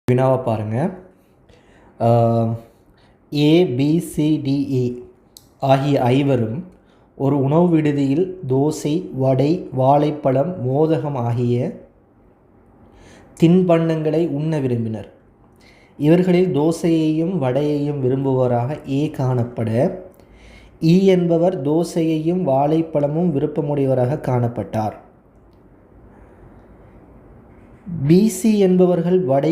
வினாவை பாருங்கள். ABCDE ஆகிய ஐவரும் ஒரு உணவு விடுதியில் தோசை, வடை, வாழைப்பழம், மோதகம் ஆகிய தின்பண்டங்களை உண்ண விரும்பினர். இவர்களில் தோசையையும் வடையையும் விரும்புவராக A காணப்பட, E என்பவர் தோசையையும் வாழைப்பழமும் விருப்பமுடையவராக காணப்பட்டார். BC என்பவர்கள் வடை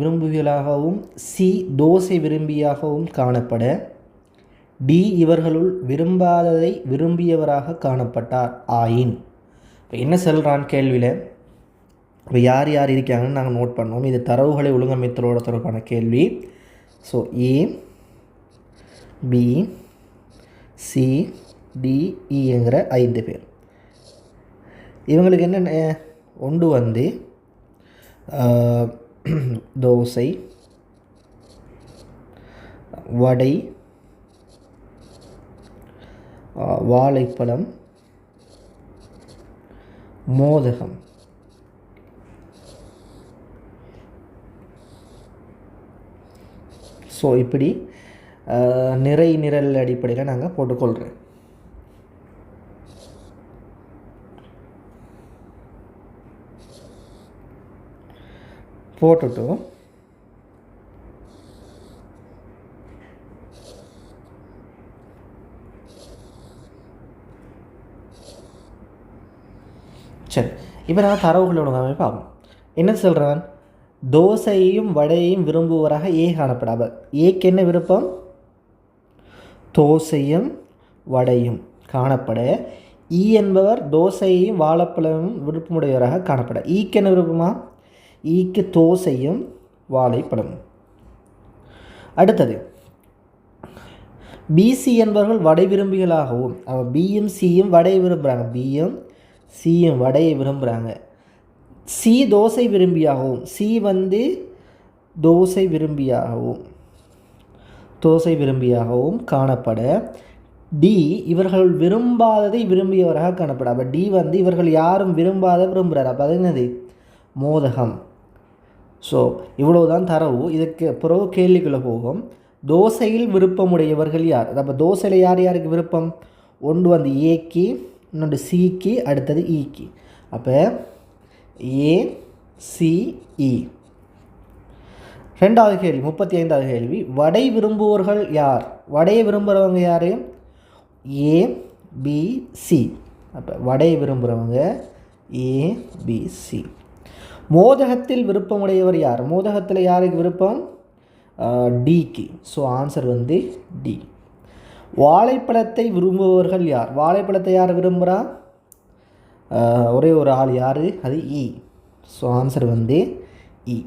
விரும்புகளாகவும் C தோசை விரும்பியாகவும் காணப்பட, D இவர்களுள் விரும்பாததை விரும்பியவராக காணப்பட்டார் ஆயின். இப்போ என்ன சொல்கிறான் கேள்வியில்? இப்போ யார் யார் இருக்காங்கன்னு நாங்கள் நோட் பண்ணோம். இது தரவுகளை ஒழுங்கமைத்தலோட தொடர்பான கேள்வி. So A, B, C, D, Eங்கிற 5 பேர். இவங்களுக்கு என்ன ஒன்று வந்து தோசை, வடை, வாழைப்பழம், மோதகம். ஸோ இப்படி நிறை நிரல் அடிப்படையில் நாங்கள் போட்டுக்கொள்கிறேன். போட்டுட்டு சரி, இப்போ நான் தரவுகளை ஒழுங்காமே பார்ப்போம். என்ன சொல்கிறான்? தோசையையும் வடையையும் விரும்புவராக ஏ காணப்படாது. ஏக்கு என்ன விருப்பம்? தோசையும் வடையும் காணப்பட, ஈ என்பவர் தோசையையும் வாழைப்பழமும் விருப்பமுடையவராக காணப்பட. ஈக்கு என்ன விருப்பமா? ஈக்கு தோசையும் வாழைப்பழமும். அடுத்தது பிசி என்பவர்கள் வடை விரும்பிகளாகவும், பியும் சியும் வடையை விரும்புகிறாங்க. பியும் சியும் வடையை விரும்புகிறாங்க. சி தோசை விரும்பியாகவும், சி வந்து தோசை விரும்பியாகவும் காணப்பட, டி இவர்கள் விரும்பாததை விரும்பியவராக காணப்பட. அப்போ டி வந்து இவர்கள் யாரும் விரும்பாத விரும்புகிறார். அப்போ அது என்னது? மோதகம். ஸோ இவ்வளவுதான் தரவு. இதுக்கு பிறகு கேள்விக்குள்ளே போகும். தோசையில் விருப்பமுடையவர்கள் யார்? அப்போ தோசையில் யார் யாருக்கு விருப்பம்? ஒன்று வந்து ஏக்கு, இன்னொன்று சிக்கு, அடுத்தது ஈக்கு. அப்போ ACE. ரெண்டாவது கேள்வி, 35வது கேள்வி. வடை விரும்புவர்கள் யார்? வடையை விரும்புகிறவங்க யார்? ABC. அப்போ வடையை விரும்புகிறவங்க ABC. மோதகத்தில் விருப்பமுடையவர் யார்? மோதகத்தில் யாருக்கு விருப்பம்? டிக்கு. ஸோ ஆன்சர் வந்து டி. வாழைப்பழத்தை விரும்புபவர்கள் யார்? வாழைப்பழத்தை யார் விரும்புகிறா? ஒரே ஒரு ஆள். யார்? அது இ. ஸோ ஆன்சர் வந்து இ.